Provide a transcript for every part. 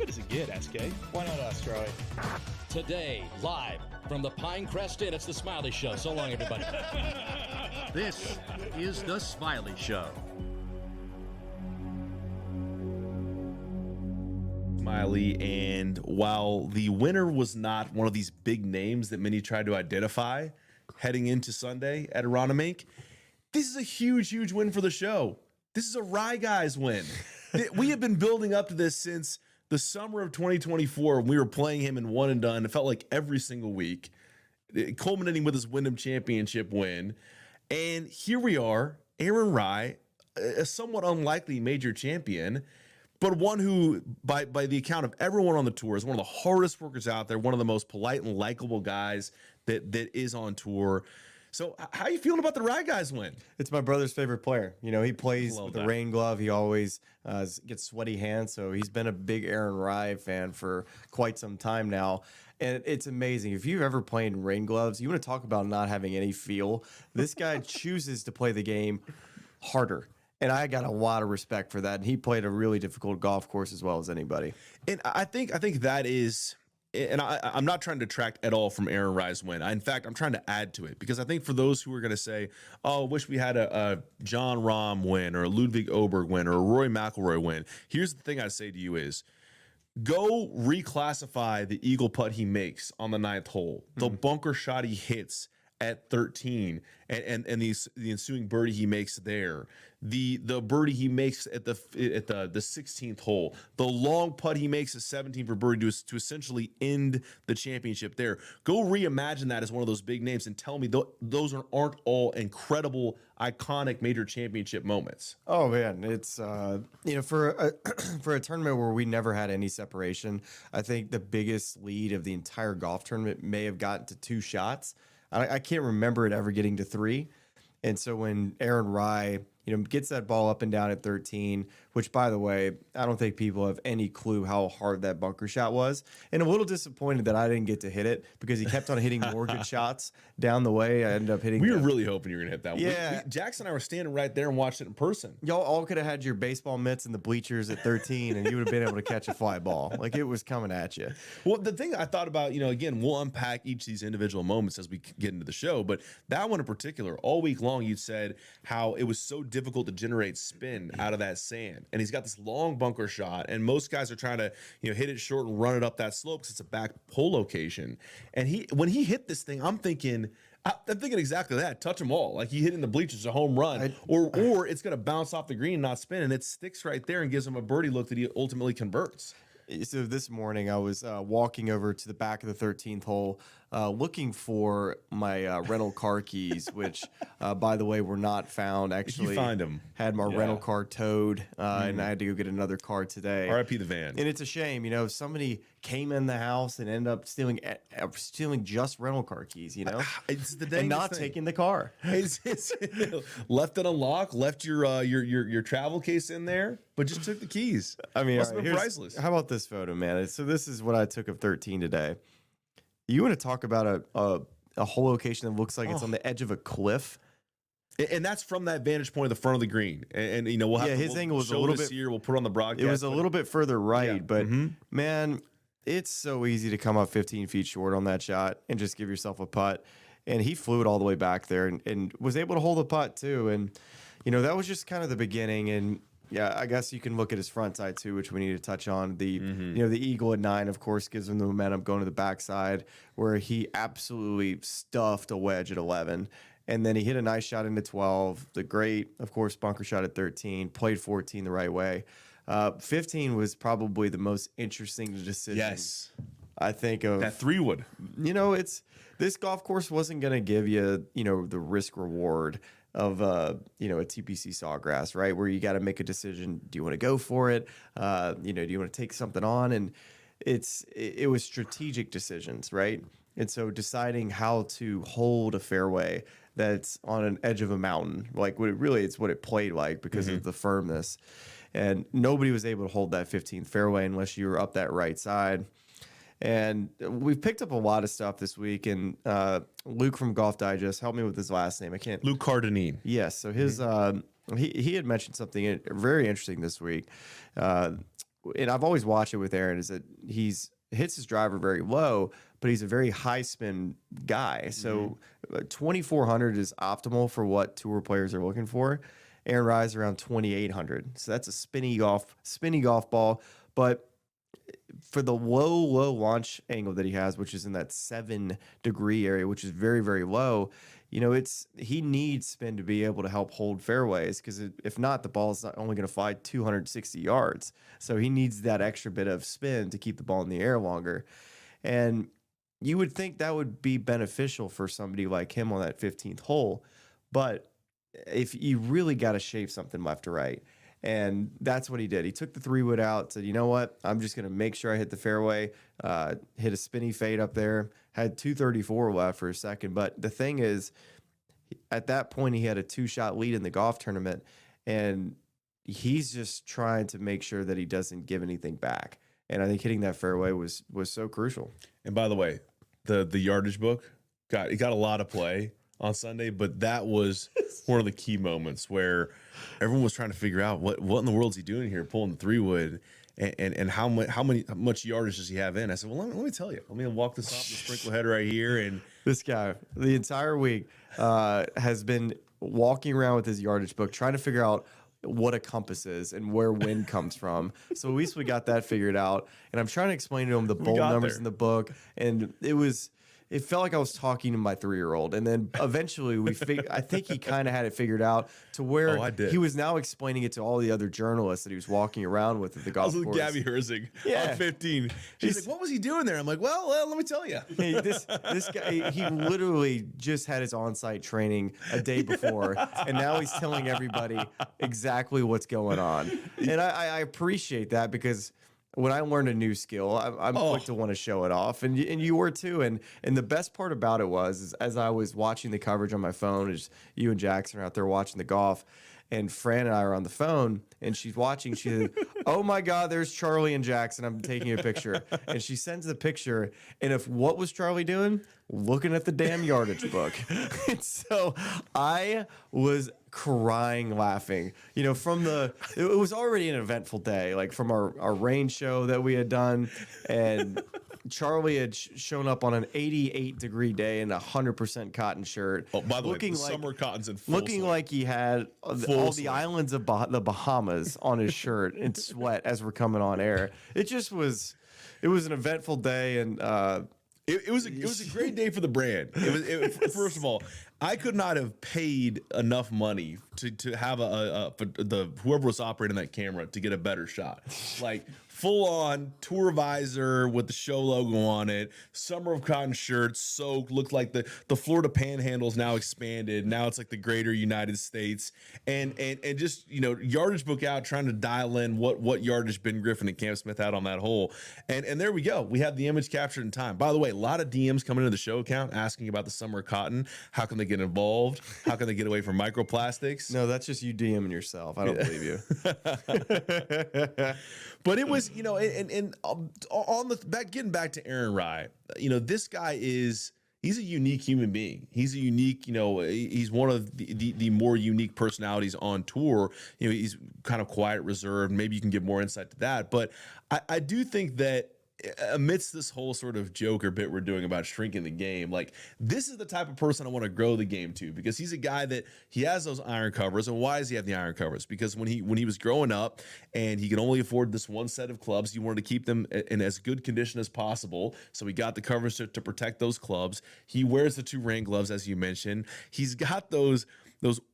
does it get, SK? Why not Australia? Today, live from the Pinecrest Inn, it's the Smylie Show. So long, everybody. This is the Smylie Show. Smylie, and while the winner was not one of these big names that many tried to identify heading into Sunday at Aronimink, this is a huge, huge win for the show. This is a Rai Guys win. We have been building up to this since the summer of 2024 when we were playing him in one and done. It felt like every single week, culminating with his Wyndham Championship win. And here we are, Aaron Rai, a somewhat unlikely major champion, but one who, by the account of everyone on the tour, is one of the hardest workers out there, one of the most polite and likable guys that is on tour. So how are you feeling about the Rai Guys win? It's my brother's favorite player. You know, he plays with the rain glove. He always gets sweaty hands. So he's been a big Aaron Rai fan for quite some time now. And it's amazing. If you've ever played in rain gloves, you want to talk about not having any feel. This guy chooses to play the game harder. And I got a lot of respect for that. And he played a really difficult golf course as well as anybody. And I think that is, and I'm not trying to detract at all from Aaron Rai's win. In fact, I'm trying to add to it, because I think for those who are going to say, oh, wish we had a John Rahm win or a Ludwig Oberg win or a Rory McIlroy win, here's the thing I say to you is, go reclassify the eagle putt he makes on the 9th hole, the bunker shot he hits at 13, and the ensuing birdie he makes there, the birdie he makes at the 16th hole, the long putt he makes at 17 for birdie to essentially end the championship there. Go reimagine that as one of those big names and tell me those aren't all incredible, iconic major championship moments. Oh man, it's you know, for a tournament where we never had any separation, I think the biggest lead of the entire golf tournament may have gotten to 2 shots. I can't remember it ever getting to 3. And so when Aaron Rai, you know, gets that ball up and down at 13, which, by the way, I don't think people have any clue how hard that bunker shot was. And I'm a little disappointed that I didn't get to hit it, because he kept on hitting more good shots down the way. I ended up hitting. We were really hoping you were going to hit that. Yeah. Jackson and I were standing right there and watched it in person. Y'all all could have had your baseball mitts in the bleachers at 13, and you would have been able to catch a fly ball. Like, it was coming at you. Well, the thing I thought about, you know, again, we'll unpack each of these individual moments as we get into the show, but that one in particular, all week long, you said how it was so difficult to generate spin out of that sand. And he's got this long bunker shot, and most guys are trying to, you know, hit it short and run it up that slope because it's a back hole location. And when he hit this thing, I'm thinking exactly that. Touch them all. Like, he hit in the bleachers, a home run, or it's going to bounce off the green and not spin, and it sticks right there and gives him a birdie look that he ultimately converts. So this morning I was walking over to the back of the 13th hole, looking for my rental car keys, which, by the way, were not found. Actually, did you find them? Had my rental car towed, and I had to go get another car today. R.I.P. the van. And it's a shame, you know, somebody came in the house and ended up stealing just rental car keys, you know, it's the and not taking the car. It's left it unlocked, left your travel case in there, but just took the keys. I mean, must have been priceless. How about this photo, man? So this is what I took of 13 today. You want to talk about a whole location that looks like it's on the edge of a cliff? And that's from that vantage point of the front of the green. And you know, we'll have his angle was a little bit here. We'll put it on the broadcast. It was a little bit further right, but man, it's so easy to come up 15 feet short on that shot and just give yourself a putt. And he flew it all the way back there and was able to hold the putt too. And you know, that was just kind of the beginning. And yeah, I guess you can look at his front side too, which we need to touch on. The you know, the eagle at 9, of course, gives him the momentum going to the backside, where he absolutely stuffed a wedge at 11. And then he hit a nice shot into 12. The great, of course, bunker shot at 13. Played 14 the right way. 15 was probably the most interesting decision. Yes, I think of that 3-wood. You know, this golf course wasn't going to give you, you know, the risk reward of you know, a TPC Sawgrass, right? Where you got to make a decision. Do you want to go for it? You know, do you want to take something on? And it was strategic decisions, right? And so deciding how to hold a fairway that's on an edge of a mountain, like it's what it played like because of the firmness. And nobody was able to hold that 15th fairway unless you were up that right side. And we've picked up a lot of stuff this week. And Luke from Golf Digest, help me with his last name. I can't. Luke Cardinine. Yes. So his he had mentioned something very interesting this week. and I've always watched it with Aaron, is that he's hits his driver very low, but he's a very high spin guy. So 2,400 is optimal for what tour players are looking for. Aaron Rai is around 2,800. So that's a spinny golf ball. But for the low launch angle that he has, which is in that 7-degree area, which is very, very low, he needs spin to be able to help hold fairways, because if not, the ball is not only going to fly 260 yards. So he needs that extra bit of spin to keep the ball in the air longer. And you would think that would be beneficial for somebody like him on that 15th hole. But if you really got to shape something left to right. And that's what he did. He took the 3-wood out, said, you know what? I'm just going to make sure I hit the fairway, hit a spinny fade up there, had 234 left for a second. But the thing is, at that point, he had a 2-shot lead in the golf tournament, and he's just trying to make sure that he doesn't give anything back. And I think hitting that fairway was so crucial. And by the way, the yardage book got a lot of play on Sunday, but that was one of the key moments where everyone was trying to figure out what in the world is he doing here, pulling the 3-wood, and how much yardage does he have in. I said, well, let me tell you. Let me walk this off the sprinkle head right here. And this guy, the entire week, has been walking around with his yardage book, trying to figure out what a compass is and where wind comes from. So at least we got that figured out. And I'm trying to explain to him the bold numbers in the book, and it felt like I was talking to my 3-year-old. And then eventually I think he kind of had it figured out to where he was now explaining it to all the other journalists that he was walking around with at the golf course. I was with Gabby Herzig on 15. She's like, what was he doing there? I'm like, well, let me tell you. Hey, this guy, he literally just had his on-site training a day before, and now he's telling everybody exactly what's going on. And I appreciate that, because when I learned a new skill, I'm quick to want to show it off, and you were too. And the best part about it was as I was watching the coverage on my phone, as you and Jackson are out there watching the golf, and Fran and I are on the phone, and she's watching. She said, "Oh my God, there's Charlie and Jackson. I'm taking a picture." And she sends the picture, and what was Charlie doing? Looking at the damn yardage book. And so I was crying laughing. It was already an eventful day, like from our rain show that we had done, and Charlie had shown up on an 88-degree day in a 100% cotton shirt. Oh, by the way, summer cotton's in full looking swing. Like he had all the islands of the Bahamas on his shirt in sweat as we're coming on air. It was an eventful day, and it was a great day for the brand. First of all, I could not have paid enough money to have whoever was operating that camera to get a better shot. Like full on tour visor with the show logo on it, summer of cotton shirts, soaked, looked like the Florida Panhandle's now expanded. Now it's like the greater United States, and just yardage book out, trying to dial in what yardage Ben Griffin and Cam Smith had on that hole, and there we go. We have the image captured in time. By the way, a lot of DMs coming into the show account asking about the summer of cotton. How can they get involved? How can they get away from microplastics? No, that's just you DMing yourself. I don't believe you. But it was, and on getting back to Aaron Rai, this guy he's a unique human being. He's a unique, he's one of the more unique personalities on tour. He's kind of quiet, reserved. Maybe you can give more insight to that. But I do think that amidst this whole sort of joke or bit we're doing about shrinking the game, like this is the type of person I want to grow the game to, because he's a guy that he has those iron covers. And why does he have the iron covers? Because when he was growing up and he could only afford this one set of clubs, he wanted to keep them in as good condition as possible. So he got the covers to protect those clubs. He wears the 2 rain gloves, as you mentioned. He's got those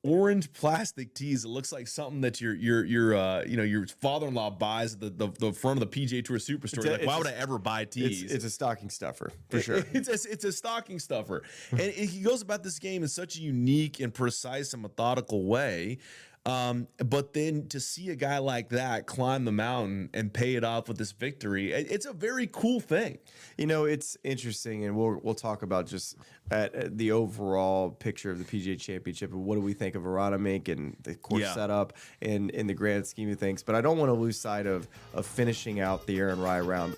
orange plastic tees. It looks like something that your father-in-law buys at the front of the PGA Tour Superstore. Like, why would I ever buy tees? It's a stocking stuffer for sure. It's a stocking stuffer, and he goes about this game in such a unique and precise and methodical way. But then to see a guy like that climb the mountain and pay it off with this victory, it's a very cool thing. It's interesting, and we'll talk about just at the overall picture of the PGA Championship and what do we think of Aronimink and the course setup and in the grand scheme of things. But I don't want to lose sight of finishing out the Aaron Rai round.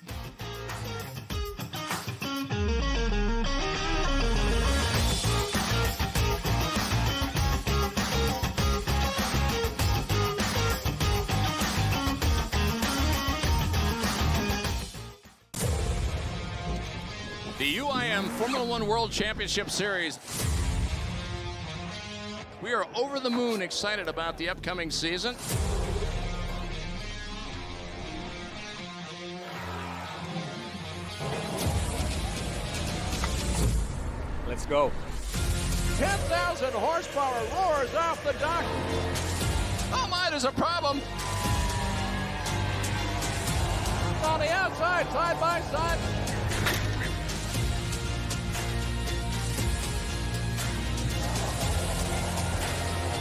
The UIM Formula One World Championship Series. We are over the moon excited about the upcoming season. Let's go. 10,000 horsepower roars off the dock. Oh my, there's a problem. On the outside, side by side.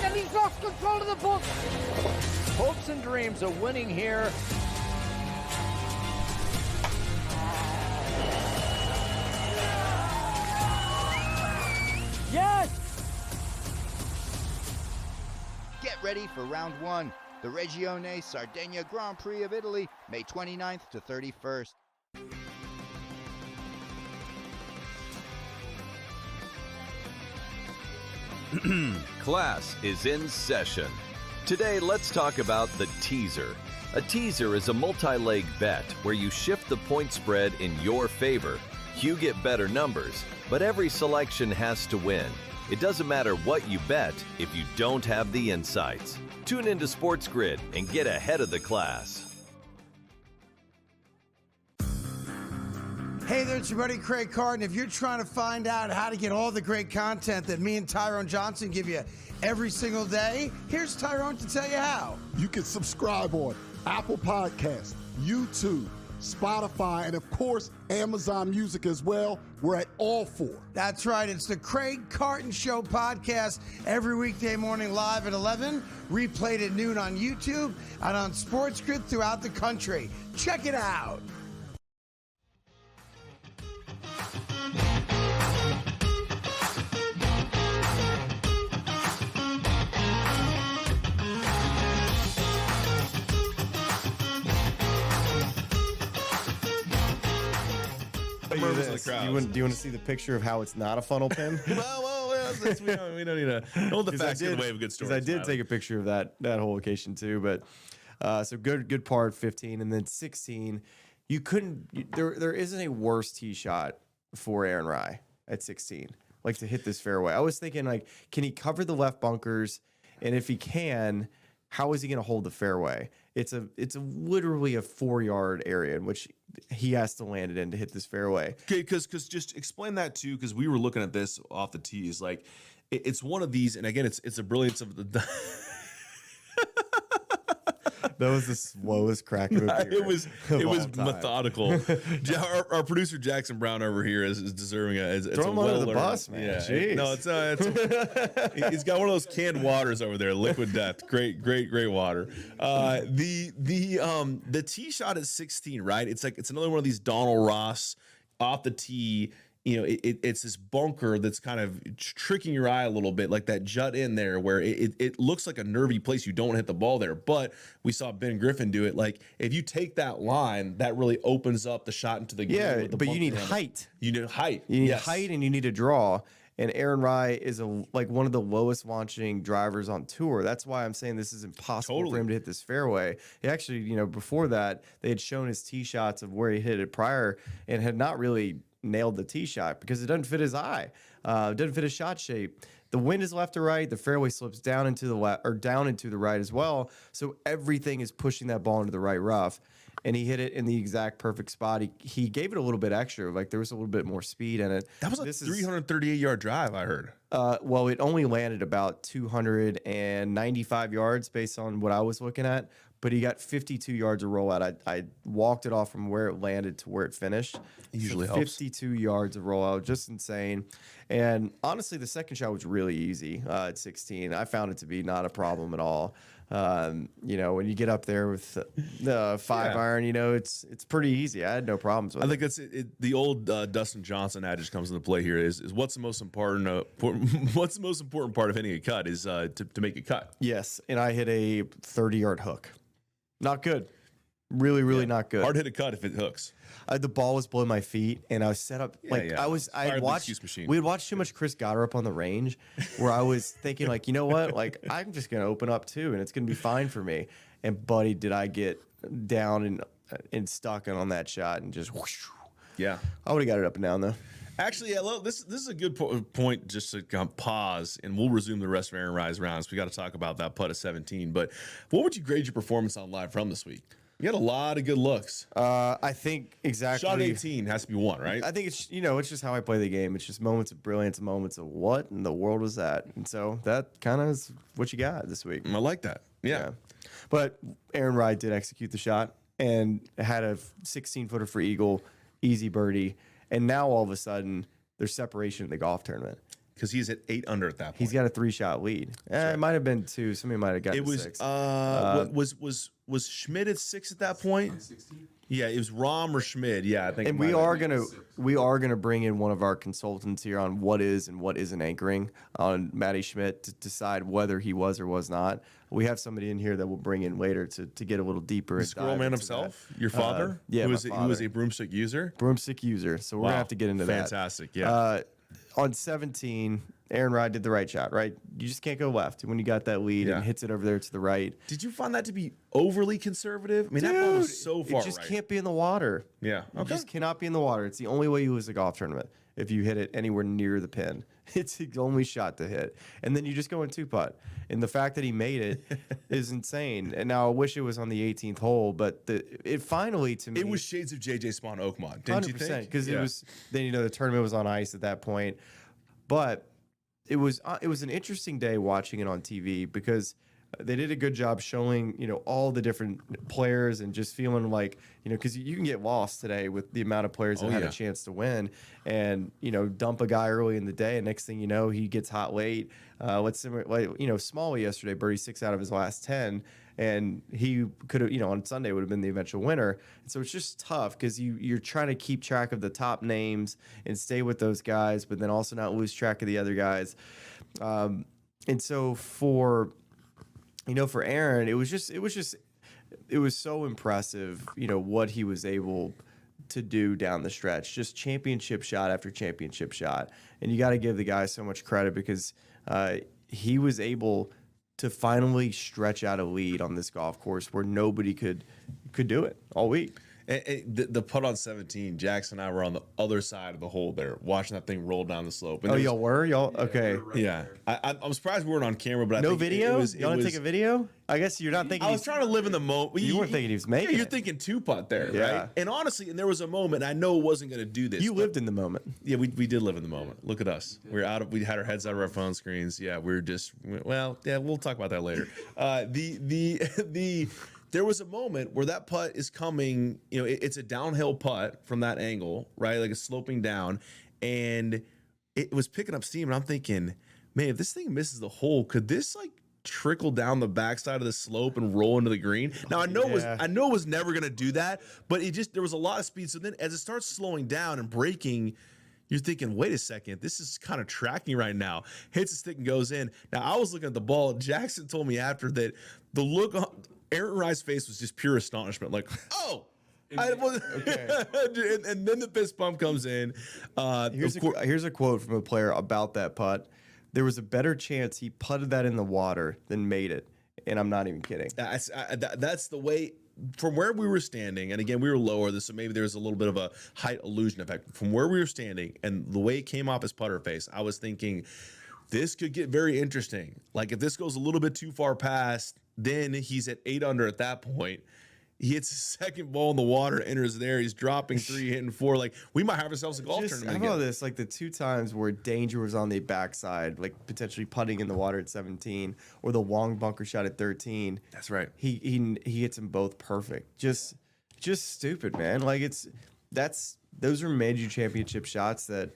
And he's lost control of the book. Hopes and dreams of winning here. Yes! Get ready for round one, the Regione Sardegna Grand Prix of Italy, May 29th to 31st. Class is in session. Today, let's talk about the teaser. A teaser is a multi-leg bet where you shift the point spread in your favor. You get better numbers, but every selection has to win. It doesn't matter what you bet if you don't have the insights. Tune into SportsGrid and get ahead of the class. Hey there, it's your buddy Craig Carton. If you're trying to find out how to get all the great content that me and Tyrone Johnson give you every single day, here's Tyrone to tell you how. You can subscribe on Apple Podcasts, YouTube, Spotify, and of course, Amazon Music as well. We're at all four. That's right. It's the Craig Carton Show podcast every weekday morning live at 11, replayed at noon on YouTube and on SportsGrid throughout the country. Check it out. Do you want to see the picture of how it's not a funnel pin? we don't need to hold the facts in the way of a good story. Because I did take a picture of that whole occasion too. But so good par 15, and then 16. You couldn't. There isn't a worse tee shot for Aaron Rai at 16. Like to hit this fairway. I was thinking like, can he cover the left bunkers? And if he can, how is he going to hold the fairway? It's literally a 4-yard area in which he has to land it in to hit this fairway. Okay, because just explain that too, because we were looking at this off the tees. Like it's one of these, and again, it's a brilliance of the. That was the slowest crack of a beer. It was methodical. Our producer Jackson Brown over here is deserving. It's Throw him under the bus, man. Yeah. Jeez. No, he's got one of those canned waters over there, Liquid Death. Great water. The tee shot at 16, right? It's another one of these Donald Ross off the tee. You know, it's this bunker that's kind of tricking your eye a little bit, like that jut in there where it looks like a nervy place. You don't hit the ball there. But we saw Ben Griffin do it. Like, if you take that line, that really opens up the shot into the game. Yeah, but you need height. You need height. You need height, and you need a draw. And Aaron Rai is like one of the lowest launching drivers on tour. That's why I'm saying this is impossible for him to hit this fairway. He actually, before that, they had shown his tee shots of where he hit it prior and had not really nailed the tee shot because it doesn't fit his eye. It doesn't fit his shot shape. The wind is left to right. The fairway slips down into the left or down into the right as well. So everything is pushing that ball into the right rough. And he hit it in the exact perfect spot. He gave it a little bit extra. Like there was a little bit more speed in it. That was a 338-yard drive, I heard. Well, it only landed about 295 yards based on what I was looking at. But he got 52 yards of rollout. I walked it off from where it landed to where it finished. It usually so 52 yards of rollout, just insane. And honestly, the second shot was really easy at 16. I found it to be not a problem at all. When you get up there with the 5-iron, it's pretty easy. I had no problems with it. I think that's it. The old Dustin Johnson adage comes into play here is what's the most important what's the most important part of hitting a cut is to make a cut. Yes, and I hit a 30-yard hook. Not good. Really not good. Hard hit a cut if it hooks. The ball was below my feet, and I was set up I had watched. We had watched too much Chris Goddard up on the range, where I was thinking like, you know what, like I'm just gonna open up too, and it's gonna be fine for me. And buddy, did I get down and stuck on that shot and just whoosh, Yeah. I would have got it up and down, though. Actually, yeah, this is a good point just to kind of pause, and we'll resume the rest of Aaron Rai's rounds. We got to talk about that putt at 17. But what would you grade your performance on live from this week? You had a lot of good looks. I think exactly. Shot 18 has to be one, right? I think it's it's just how I play the game. It's just moments of brilliance, moments of what in the world was that, and so that kind of is what you got this week. I like that. Yeah. But Aaron Rai did execute the shot and had a 16-footer for eagle, easy birdie, and now all of a sudden there's separation in the golf tournament. Because he's at 8 under at that point. He's got a 3-shot lead. It might have been 2. Somebody might have gotten it was 6. Was Schmidt at 6 at that point? 16? Yeah, it was Rahm or Schmidt. Yeah, I think. And we are gonna bring in one of our consultants here on what is and what isn't anchoring on Matty Schmidt to decide whether he was or was not. We have somebody in here that we'll bring in later to get a little deeper. The squirrel man himself, your father, yeah, who was a broomstick user. Broomstick user. So we're gonna have to get into that. Fantastic. Yeah. On 17, Aaron Rai did the right shot, right? You just can't go left when you got that lead and hits it over there to the right. Did you find that to be overly conservative? I mean, that ball was so far right. It just can't be in the water. Yeah. Okay. It just cannot be in the water. It's the only way you lose a golf tournament if you hit it anywhere near the pin. It's the only shot to hit. And then you just go in 2-putt. And the fact that he made it is insane. And now I wish it was on the 18th hole, but it finally, to me... It was shades of J.J. Spawn Oakmont, didn't you think? Because it was... Then, the tournament was on ice at that point. But it was an interesting day watching it on TV because they did a good job showing, all the different players and just feeling like, because you can get lost today with the amount of players that had a chance to win and, dump a guy early in the day. And next thing you know, he gets hot late. Smylie yesterday, birdie 6 out of his last 10. And he could have, on Sunday would have been the eventual winner. And so it's just tough because you're trying to keep track of the top names and stay with those guys, but then also not lose track of the other guys. And so for Aaron, it was so impressive, what he was able to do down the stretch, just championship shot after championship shot. And you got to give the guy so much credit because he was able to finally stretch out a lead on this golf course where nobody could do it all week. And the putt on 17, Jackson and I were on the other side of the hole there, watching that thing roll down the slope. And y'all were? Okay. Yeah. I'm surprised we weren't on camera, but I think video? Y'all didn't take a video? I guess you're not thinking. I was trying to live in the moment. You weren't thinking he was making it. You're thinking 2-putt there, right? And honestly, there was a moment, I know it wasn't going to do this. You lived in the moment. Yeah, we did live in the moment. Look at us. We had our heads out of our phone screens. Yeah, we'll talk about that later. There was a moment where that putt is coming, it's a downhill putt from that angle, right? Like it's sloping down, and it was picking up steam. And I'm thinking, man, if this thing misses the hole, could this trickle down the backside of the slope and roll into the green? Now I know it was never gonna do that, but there was a lot of speed. So then as it starts slowing down and braking, you're thinking, wait a second, this is kind of tracking right now. Hits the stick and goes in. Now I was looking at the ball. Jackson told me after that the look on Aaron Rai's face was just pure astonishment, like, oh. Okay. and then the fist bump comes in. Here's a quote from a player about that putt. There was a better chance he putted that in the water than made it, and I'm not even kidding. That's the way. From where we were standing, and again, we were lower, so maybe there's a little bit of a height illusion effect. From where we were standing and the way it came off his putter face, I was thinking, this could get very interesting. Like, if this goes a little bit too far past, then he's at 8 under at that point. He hits his second ball in the water, enters there. He's dropping 3, hitting 4. Like, we might have ourselves a golf tournament again. How about this? Like the 2 times where danger was on the backside, like potentially putting in the water at 17, or the long bunker shot at 13. That's right. He hits them both perfect. Just stupid, man. Like those are major championship shots that.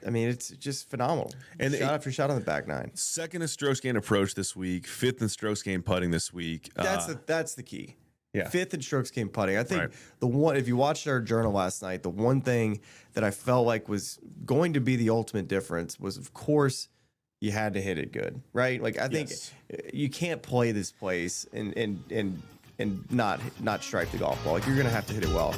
It's just phenomenal. And shot after shot on the back nine. Second in strokes gained approach this week. 5th in strokes gained putting this week. That's the key. Yeah. 5th in strokes gained putting. I think if you watched our journal last night, the one thing that I felt like was going to be the ultimate difference was, of course, you had to hit it good, right? Like I think you can't play this place and not strike the golf ball. Like you're gonna have to hit it well.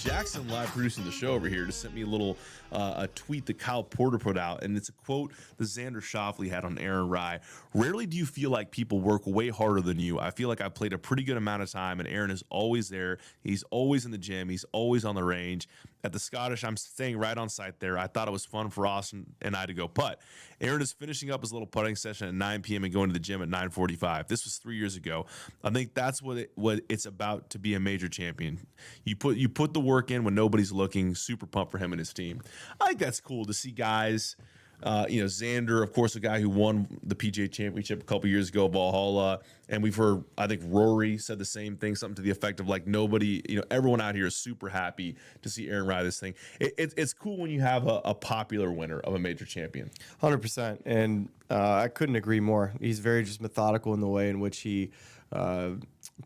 Jackson, live producing the show over here, just sent me a little a tweet that Kyle Porter put out, and it's a quote that Xander Schauffele had on Aaron Rai. Rarely do you feel like people work way harder than you. I feel like I've played a pretty good amount of time, and Aaron is always there. He's always in the gym. He's always on the range. At the Scottish, I'm staying right on site there. I thought it was fun for Austin and I to go putt. Aaron is finishing up his little putting session at 9 p.m. and going to the gym at 9:45. This was 3 years ago. I think that's what it's about to be a major champion. You put the work in when nobody's looking. Super pumped for him and his team. I think that's cool to see guys. Xander, of course, a guy who won the PGA Championship a couple years ago, Valhalla, and we've heard, I think Rory said the same thing, something to the effect of like nobody, everyone out here is super happy to see Aaron ride this thing. It's cool when you have a popular winner of a major champion. 100%, and I couldn't agree more. He's very just methodical in the way in which he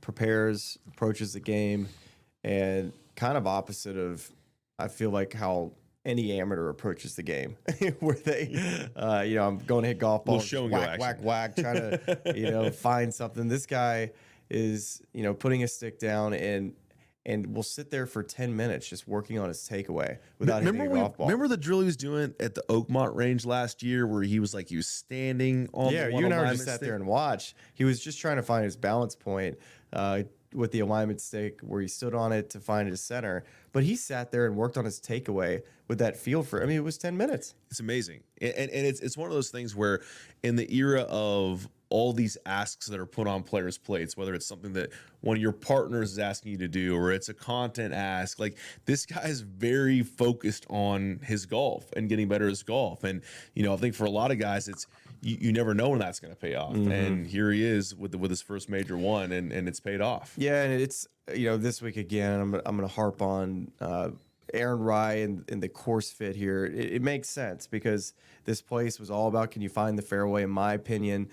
prepares, approaches the game, and kind of opposite of, I feel like, how any amateur approaches the game, where they, I'm going to hit golf balls, whack, trying to, find something. This guy is, putting a stick down and will sit there for 10 minutes just working on his takeaway without hitting a golf ball. Remember the drill he was doing at the Oakmont range last year, where he was standing on the you and I just sat there and watched. He was just trying to find his balance point with the alignment stick, where he stood on it to find his center. But he sat there and worked on his takeaway with that feel for. It was 10 minutes. It's amazing, and it's one of those things where, in the era of all these asks that are put on players' plates, whether it's something that one of your partners is asking you to do, or it's a content ask, like, this guy is very focused on his golf and getting better at his golf. And I think for a lot of guys, it's you never know when that's going to pay off. Mm-hmm. And here he is with his first major one, and it's paid off. Yeah, and it's this week again, I'm going to harp on Aaron Rai and the course fit here. It makes sense, because this place was all about, can you find the fairway, in my opinion,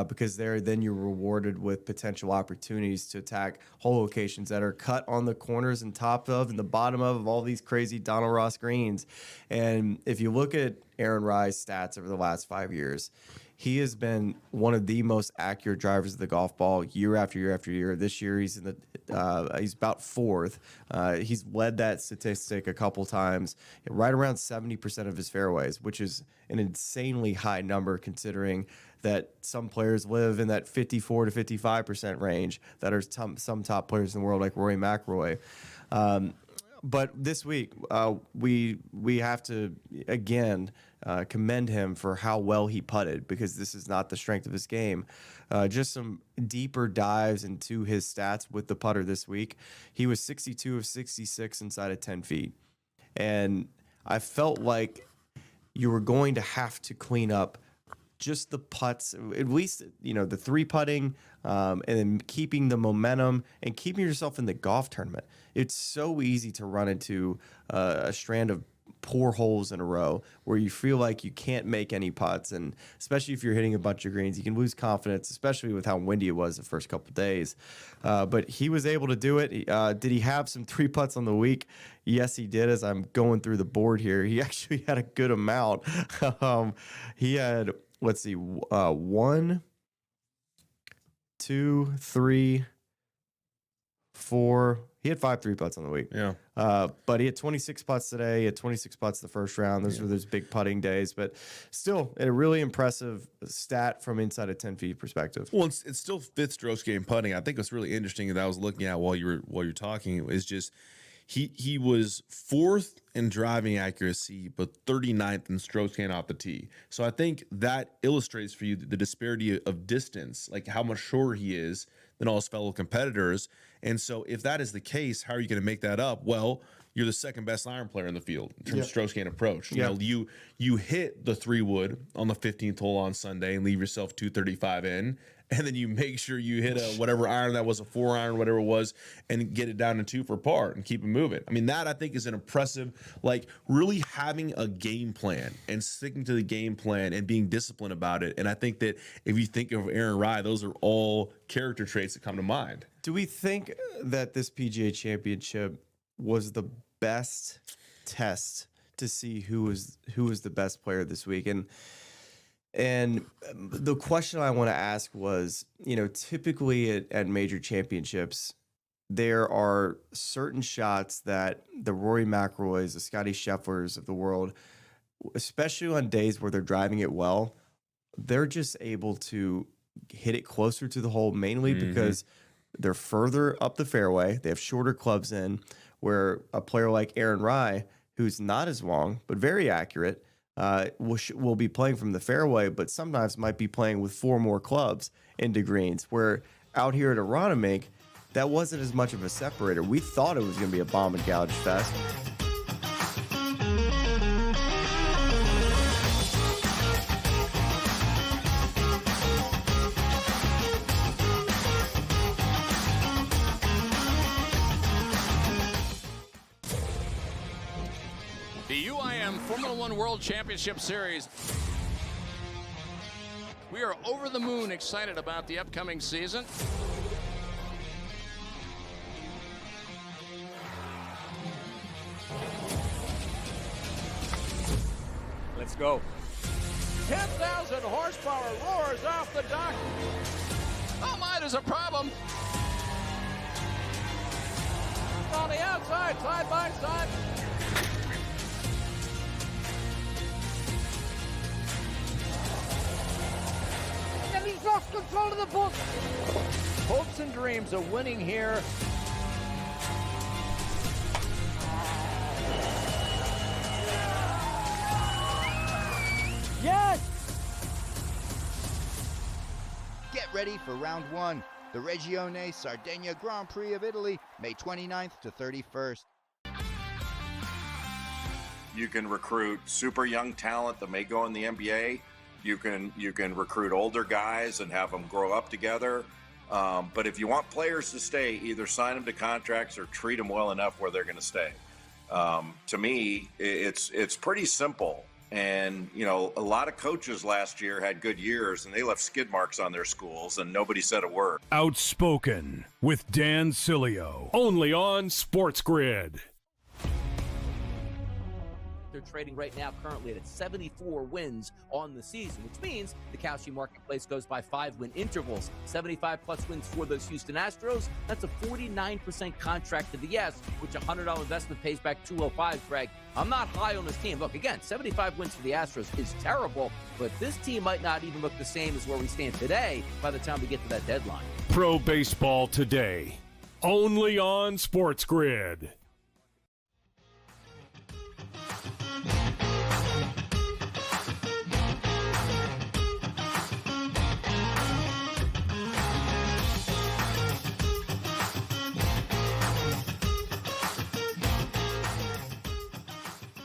because then you're rewarded with potential opportunities to attack hole locations that are cut on the corners and top of and the bottom of all these crazy Donald Ross greens. And if you look at Aaron Rai's stats over the last 5 years, he has been one of the most accurate drivers of the golf ball year after year after year. This year, he's he's about fourth. He's led that statistic a couple times, right around 70% of his fairways, which is an insanely high number, considering that some players live in that 54 to 55% range that are some top players in the world, like Rory McIlroy. But this week, we have to, again, commend him for how well he putted, because this is not the strength of his game. Just some deeper dives into his stats with the putter this week. He was 62 of 66 inside of 10 feet. And I felt like you were going to have to clean up just the putts, at least, the three putting, and then keeping the momentum and keeping yourself in the golf tournament. It's so easy to run into a strand of poor holes in a row where you feel like you can't make any putts, and especially if you're hitting a bunch of greens, you can lose confidence, especially with how windy it was the first couple of days. But he was able to do it. Did he have some three putts on the week? Yes, he did. As I'm going through the board here, he actually had a good amount. He had, let's see, 1, 2, 3, 4. He had 5 3 putts on the week. Yeah. But he had 26 putts today. He had 26 putts the first round. Those were those big putting days. But still, a really impressive stat from inside a 10 feet perspective. Well, it's still fifth strokes game putting. I think what's really interesting that I was looking at while you're talking is just he was fourth in driving accuracy, but 39th in strokes gained off the tee. So I think that illustrates for you the disparity of distance, like how much shorter he is than all his fellow competitors. And so if that is the case, how are you going to make that up? Well, you're the second best iron player in the field in terms of strokes gained approach. You hit the 3-wood on the 15th hole on Sunday and leave yourself 235 in, and then you make sure you hit a whatever iron that was, a 4-iron, whatever it was, and get it down to 2 for par and keep it moving. I mean, that I think is an impressive, like, really having a game plan and sticking to the game plan and being disciplined about it. And I think that if you think of Aaron Rai, those are all character traits that come to mind. Do we think that this PGA Championship was the best test to see who was the best player this week? And the question I want to ask was, typically at major championships, there are certain shots that the Rory McIlroys, the Scotty Schefflers of the world, especially on days where they're driving it well, they're just able to hit it closer to the hole, mainly because they're further up the fairway. They have shorter clubs in, where a player like Aaron Rai, who's not as long but very accurate, will be playing from the fairway, but sometimes might be playing with 4 more clubs into greens, where out here at Aronimink, that wasn't as much of a separator. We thought it was going to be a bomb and gouge fest. The UIM Formula One World Championship Series. We are over the moon excited about the upcoming season. Let's go. 10,000 horsepower roars off the dock. Oh my, there's a problem. On the outside, side by side. And he's lost control of the book. Hopes and dreams of winning here. Yes! Get ready for round 1, the Regione Sardegna Grand Prix of Italy, May 29th to 31st. You can recruit super young talent that may go in the NBA. You can recruit older guys and have them grow up together. But if you want players to stay, either sign them to contracts or treat them well enough where they're going to stay. To me, it's pretty simple. And, you know, a lot of coaches last year had good years and they left skid marks on their schools and nobody said a word. Outspoken with Dan Cilio, only on SportsGrid. They're trading right now currently at 74 wins on the season, which means the Kalshi marketplace goes by 5-win intervals. 75 plus wins for those Houston Astros. That's a 49% contract to the yes, which a $100 investment pays back $205, Greg. I'm not high on this team. Look, again, 75 wins for the Astros is terrible, but this team might not even look the same as where we stand today by the time we get to that deadline. Pro Baseball Today, only on SportsGrid.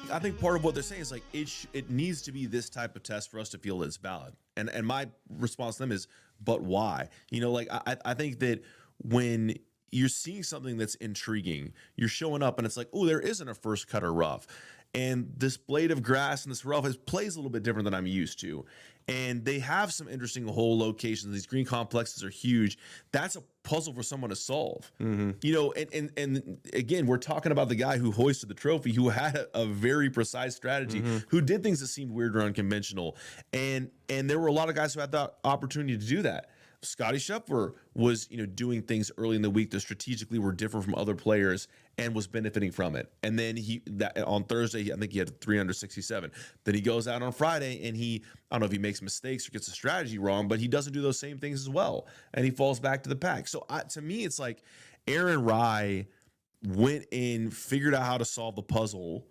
I think part of what they're saying is like it needs to be this type of test for us to feel it's valid. And my response to them is, but why? You know, like I think that when you're seeing something that's intriguing, you're showing up and it's like, oh, there isn't a first cut or rough. And this blade of grass and this rough plays a little bit different than I'm used to. And they have some interesting hole locations. These green complexes are huge. That's a puzzle for someone to solve. You know, and again, we're talking about the guy who hoisted the trophy, who had a very precise strategy, who did things that seemed weird or unconventional. And there were a lot of guys who had the opportunity to do that. Scotty Scheffler was, you know, doing things early in the week that strategically were different from other players and was benefiting from it. And then on Thursday, I think he had 367. Then he goes out on Friday and I don't know if he makes mistakes or gets the strategy wrong, but he doesn't do those same things as well. And he falls back to the pack. So to me, it's like Aaron Rai went in, figured out how to solve the puzzle,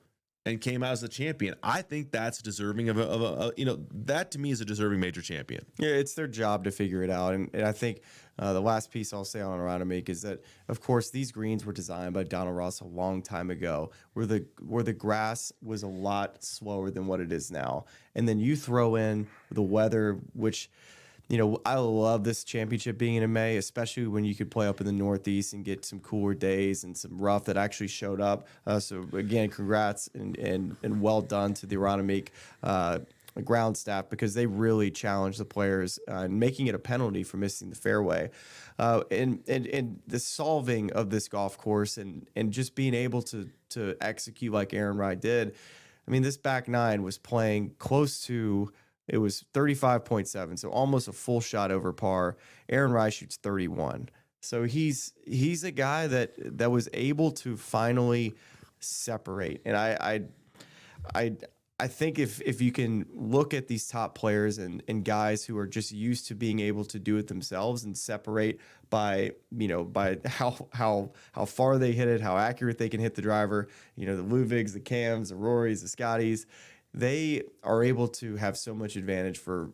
and came out as the champion. I think that's deserving of a you know, that to me is a deserving major champion. Yeah, it's their job to figure it out. And I think the last piece I'll say on Aronimink is that, of course, these greens were designed by Donald Ross a long time ago, where the grass was a lot slower than what it is now. And then you throw in the weather, which, you know, I love this championship being in May, especially when you could play up in the Northeast and get some cooler days and some rough that actually showed up. So again, congrats and well done to the Aronimink ground staff, because they really challenged the players and making it a penalty for missing the fairway. And the solving of this golf course and just being able to execute like Aaron Rai did. I mean, this back nine was playing close to. It was 35.7, so almost a full shot over par. Aaron Rai shoots 31. So he's a guy that was able to finally separate. And I think if you can look at these top players and guys who are just used to being able to do it themselves and separate by how far they hit it, how accurate they can hit the driver, the Ludwigs, the Cams, the Rorys, the Scotties, they are able to have so much advantage for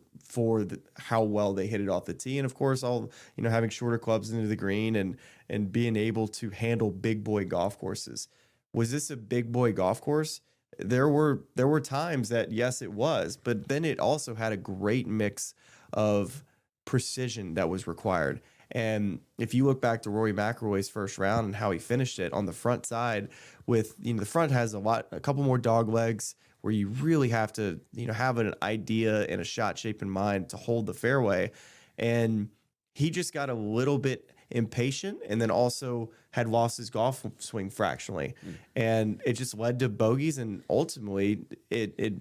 how well they hit it off the tee. And of course, having shorter clubs into the green and being able to handle big boy golf courses. Was this a big boy golf course? There were times that, yes, it was, but then it also had a great mix of precision that was required. And if you look back to Rory McIlroy's first round and how he finished it on the front side with, the front has a couple more dog legs where you really have to, have an idea and a shot shape in mind to hold the fairway. And he just got a little bit impatient and then also had lost his golf swing fractionally. And it just led to bogeys. And ultimately it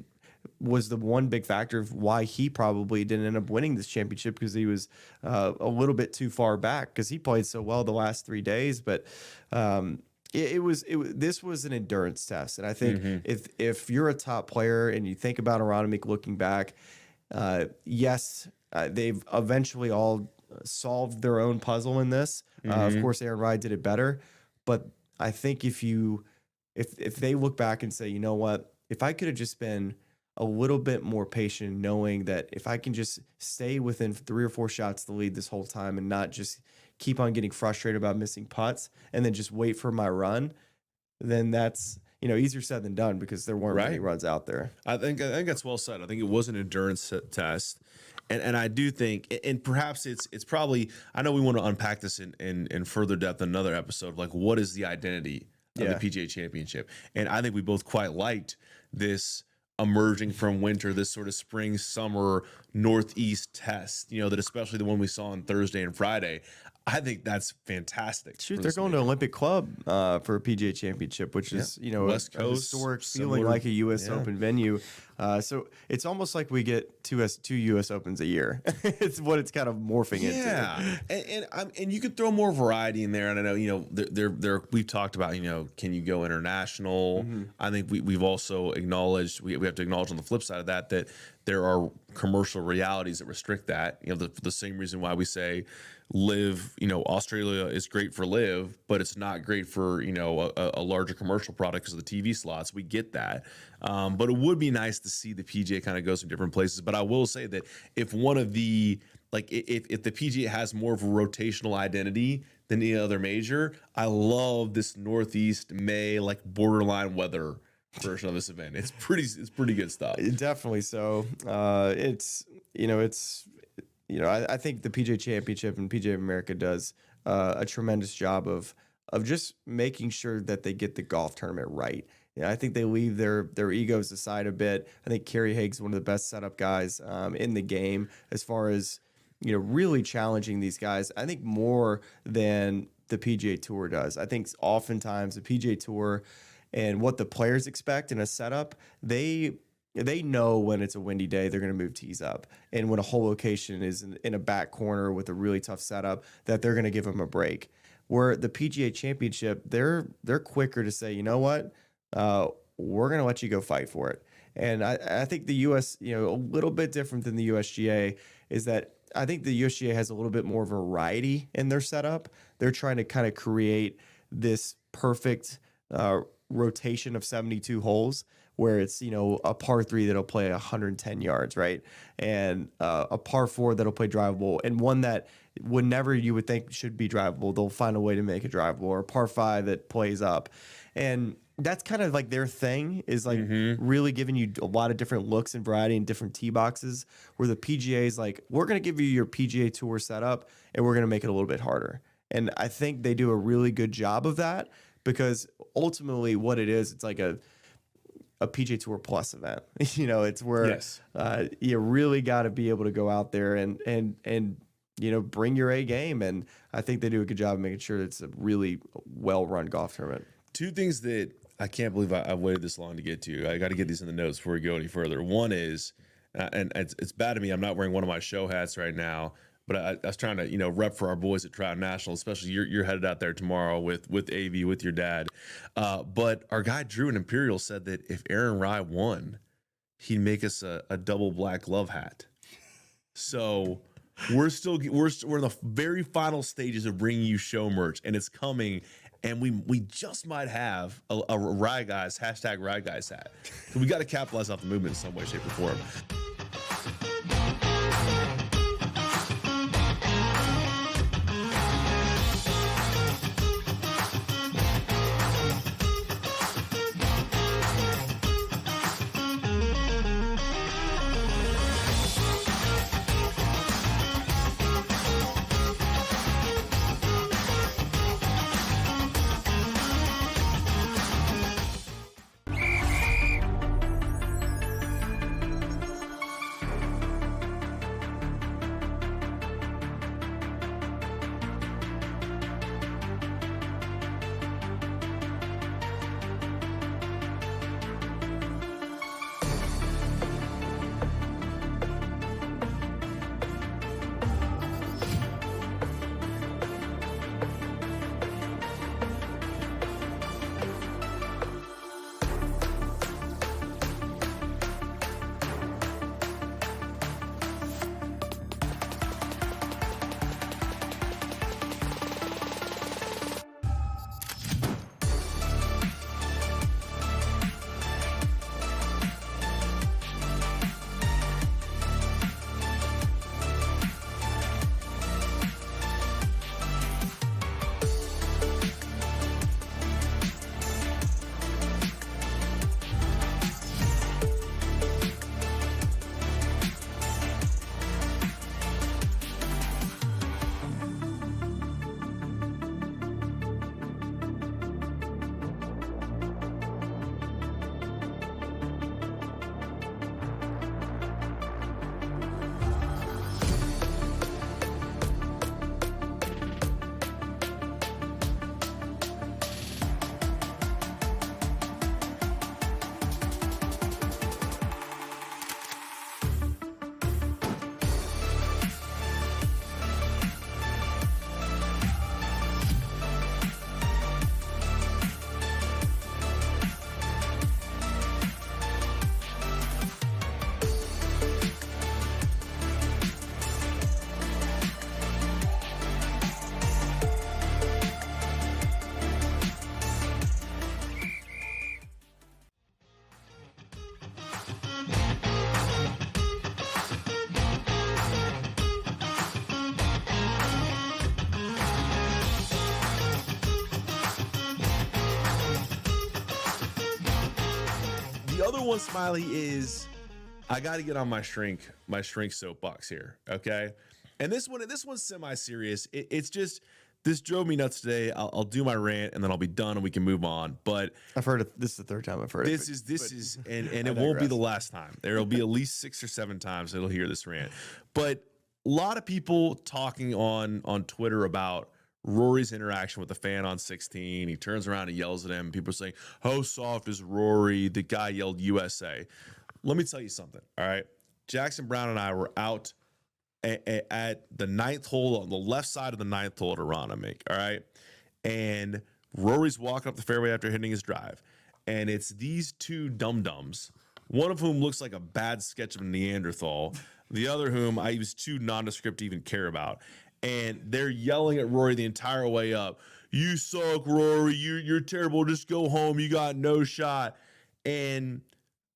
was the one big factor of why he probably didn't end up winning this championship, because he was a little bit too far back, because he played so well the last 3 days. But this was an endurance test. And I think if you're a top player and you think about Aronimink looking back, yes, they've eventually all solved their own puzzle in this. Of course, Aaron Rai did it better, but I think if they look back and say, you know what, if I could have just been a little bit more patient, knowing that if I can just stay within 3 or 4 shots to lead this whole time and not just keep on getting frustrated about missing putts and then just wait for my run, then that's easier said than done, because there weren't many runs out there. I think that's well said. I think it was an endurance test. And I do think, and perhaps it's probably, I know we want to unpack this in further depth in another episode, like what is the identity of the PGA Championship? And I think we both quite liked this emerging from winter, this sort of spring, summer, northeast test, that especially the one we saw on Thursday and Friday. I think that's fantastic. Shoot, they're going to Olympic Club for a PGA Championship, which is, West a Coast, historic feeling like a U.S. Open venue. So it's almost like we get two U.S. Opens a year. It's what it's kind of morphing into. Yeah, and you could throw more variety in there. And I know, we've talked about, can you go international? I think we've also acknowledged, we have to acknowledge on the flip side of that there are commercial realities that restrict that. The same reason why we say live, Australia is great for live, but it's not great for, a larger commercial product because of the TV slots. We get that. But it would be nice to see the PGA kind of go some different places. But I will say that if one of the, if the PGA has more of a rotational identity than any other major, I love this Northeast May, borderline weather version of this event. It's pretty good stuff. Definitely so. I think the PGA Championship and PGA of America does a tremendous job of just making sure that they get the golf tournament right. I think they leave their egos aside a bit. I think Kerry Haig's one of the best setup guys in the game as far as really challenging these guys. I think more than the PGA Tour does. I think oftentimes the PGA Tour and what the players expect in a setup, they know when it's a windy day, they're going to move tees up. And when a whole location is in a back corner with a really tough setup, that they're going to give them a break. Where the PGA Championship, they're quicker to say, you know what, we're going to let you go fight for it. And I think the U.S., a little bit different than the USGA, is that I think the USGA has a little bit more variety in their setup. They're trying to kind of create this perfect rotation of 72 holes where it's, a par 3 that'll play 110 yards, right? And a par 4 that'll play drivable, and one that whenever you would think should be drivable, they'll find a way to make it drivable, or a par 5 that plays up. And that's kind of like their thing, is really giving you a lot of different looks and variety in different tee boxes, where the PGA is like, we're going to give you your PGA Tour setup and we're going to make it a little bit harder. And I think they do a really good job of that, because ultimately what it is, it's like a PGA Tour Plus event. It's where you really got to be able to go out there and bring your A game. And I think they do a good job of making sure it's a really well-run golf tournament. Two things that I can't believe I've waited this long to get to. I got to get these in the notes before we go any further. One is, and it's bad of me, I'm not wearing one of my show hats right now, but I was trying to, rep for our boys at Trout National, especially you're headed out there tomorrow with AV, with your dad. But our guy Drew in Imperial said that if Aaron Rai won, he'd make us a double black glove hat. So we're in the very final stages of bringing you show merch, and it's coming. And we just might have a Rai Guys, #Rai Guys hat. So we got to capitalize off the movement in some way, shape, or form. The other one, Smylie, is I got to get on my shrink soapbox here, okay? And this one's semi-serious. It's just, this drove me nuts today. I'll do my rant and then I'll be done and we can move on. But I've heard it. This is the third time I've heard it. This is, and it won't be the last time. There'll be at least 6 or 7 times that'll hear this rant. But a lot of people talking on Twitter about Rory's interaction with the fan on 16. He turns around and yells at him. People are saying, how soft is Rory? The guy yelled USA. Let me tell you something, all right? Jackson Brown and I were out at the 9th hole, on the left side of the 9th hole at Aronimink, all right? And Rory's walking up the fairway after hitting his drive. And it's these two dum-dums, one of whom looks like a bad sketch of a Neanderthal, the other whom I was too nondescript to even care about. And they're yelling at Rory the entire way up. You suck, Rory. You're terrible. Just go home. You got no shot. And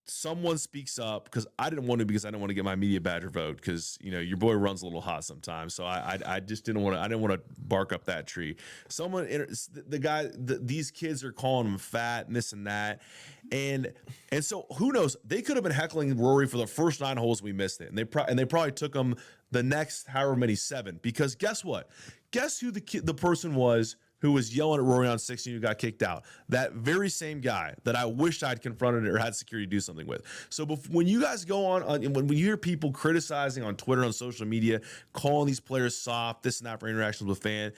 someone speaks up, because I didn't want to get my media badger vote, because your boy runs a little hot sometimes. So I just didn't want to bark up that tree. These kids are calling him fat and this and that. And so who knows? They could have been heckling Rory for the first 9 holes we missed it. And they probably took him the next however many 7, because guess what? Guess who the person was who was yelling at Rory on 16 who got kicked out? That very same guy that I wished I'd confronted or had security do something with. So when you guys go on when you hear people criticizing on Twitter, on social media, calling these players soft, this and that for interactions with fans,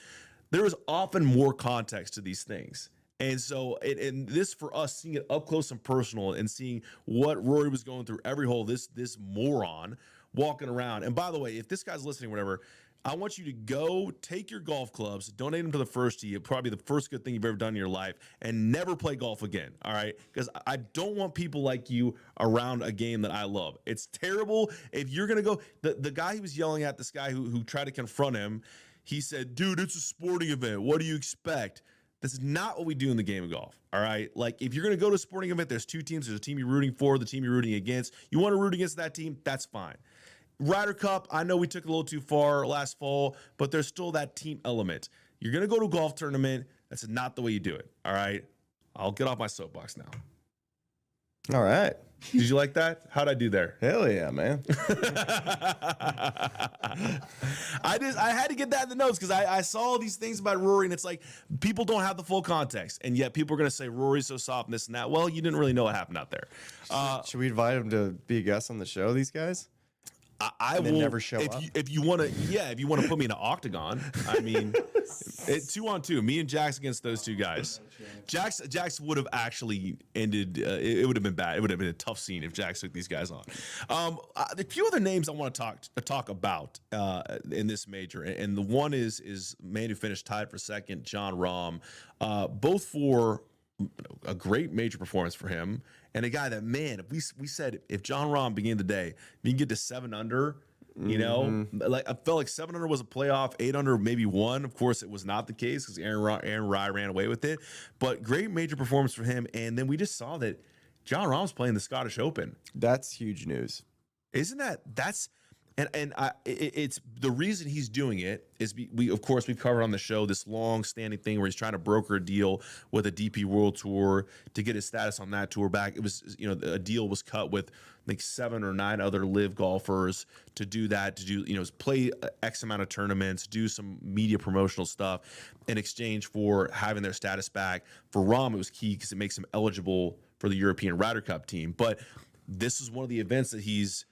there is often more context to these things. And so, and this for us, seeing it up close and personal and seeing what Rory was going through every hole, this moron walking around. And by the way, if this guy's listening, whatever, I want you to go take your golf clubs, donate them to the first tee, probably the first good thing you've ever done in your life, and never play golf again. All right, because I don't want people like you around a game that I love. It's terrible if you're gonna go. The guy who was yelling at this guy who tried to confront him, he said, "Dude, it's a sporting event. What do you expect?" This is not what we do in the game of golf, all right? Like, if you're going to go to a sporting event, there's two teams. There's a team you're rooting for, the team you're rooting against. You want to root against that team, that's fine. Ryder Cup, I know we took it a little too far last fall, but there's still that team element. You're going to go to a golf tournament. That's not the way you do it, all right? I'll get off my soapbox now. All right. Did you like that? How'd I do there? Hell yeah, man. I had to get that in the notes because I saw all these things about Rory, and it's like people don't have the full context, and yet people are going to say Rory's so soft and this and that. Well, you didn't really know what happened out there. Should we invite him to be a guest on the show, these guys? I will never show up. If you want to put me in an octagon, I mean, 2-on-2, me and Jax against those two guys. Jax would have actually ended. It would have been bad. It would have been a tough scene if Jax took these guys on. A few other names I want to talk about in this major, and the one is man who finished tied for second, Jon Rahm, both for a great major performance for him. And a guy that, man, if we said if Jon Rahm began the day, if you can get to 7 under, you know, like I felt like 7 under was a playoff, 8 under maybe one. Of course, it was not the case because Aaron Rai ran away with it. But great major performance for him. And then we just saw that Jon Rahm's playing the Scottish Open. That's huge news, isn't that? It's the reason he's doing it is we've covered on the show this long-standing thing where he's trying to broker a deal with a DP World Tour to get his status on that tour back. It was, you know, a deal was cut with like 7 or 9 other live golfers to do that, to do, you know, play X amount of tournaments, do some media promotional stuff in exchange for having their status back. For Rahm, it was key because it makes him eligible for the European Ryder Cup team. But this is one of the events that he's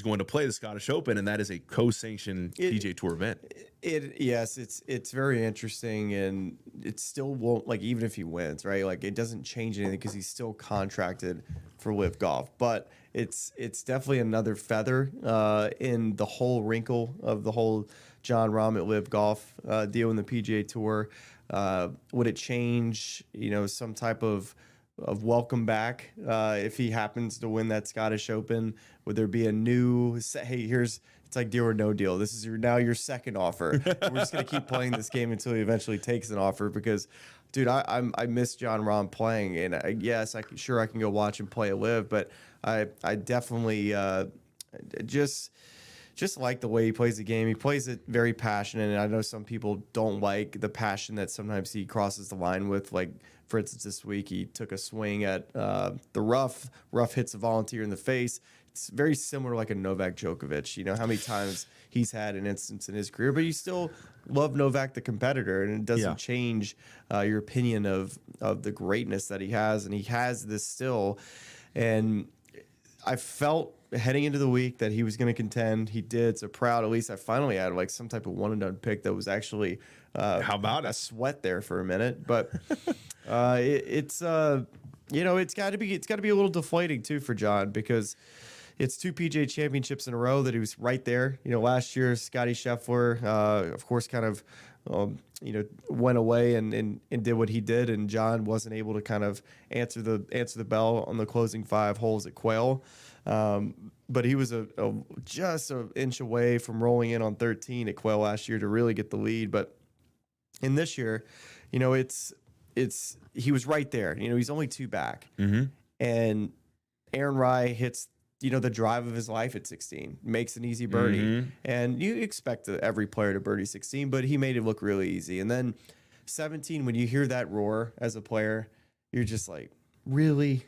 going to play, the Scottish Open, and that is a co-sanctioned PGA Tour event. Yes, it's very interesting, and it still won't, like, even if he wins, right? Like, it doesn't change anything because he's still contracted for Live Golf. But it's definitely another feather in the whole wrinkle of the whole Jon Rahm at Live Golf deal in the PGA Tour. Would it change, you know, some type of welcome back if he happens to win that Scottish Open? Would there be a new hey, it's like deal or no deal, this is now your second offer, we're just going to keep playing this game until he eventually takes an offer? Because dude, I miss Jon Rahm playing, and yes, I can go watch him play a Live, but I definitely just like the way he plays the game. He plays it very passionate, and I know some people don't like the passion that sometimes he crosses the line with. Like, for instance, this week he took a swing at the rough hits a volunteer in the face. It's very similar, like a Novak Djokovic. You know how many times he's had an instance in his career, but you still love Novak the competitor, and it doesn't change your opinion of the greatness that he has, and he has this still. And I felt heading into the week that he was going to contend. He did. So proud. At least I finally had like some type of one and done pick that was actually how about a sweat there for a minute. But it's you know, it's got to be a little deflating too for Jon, because it's 2 PGA Championships in a row that he was right there. You know, last year Scottie Scheffler, of course, kind of you know, went away and did what he did, and Jon wasn't able to kind of answer the bell on the closing 5 holes at Quail. But he was just an inch away from rolling in on 13 at Quail last year to really get the lead. But in this year, you know, he was right there. You know, he's only 2 back, and Aaron Rai hits, you know, the drive of his life at 16, makes an easy birdie. And you expect every player to birdie 16, but he made it look really easy. And then 17, when you hear that roar as a player, you're just like, really?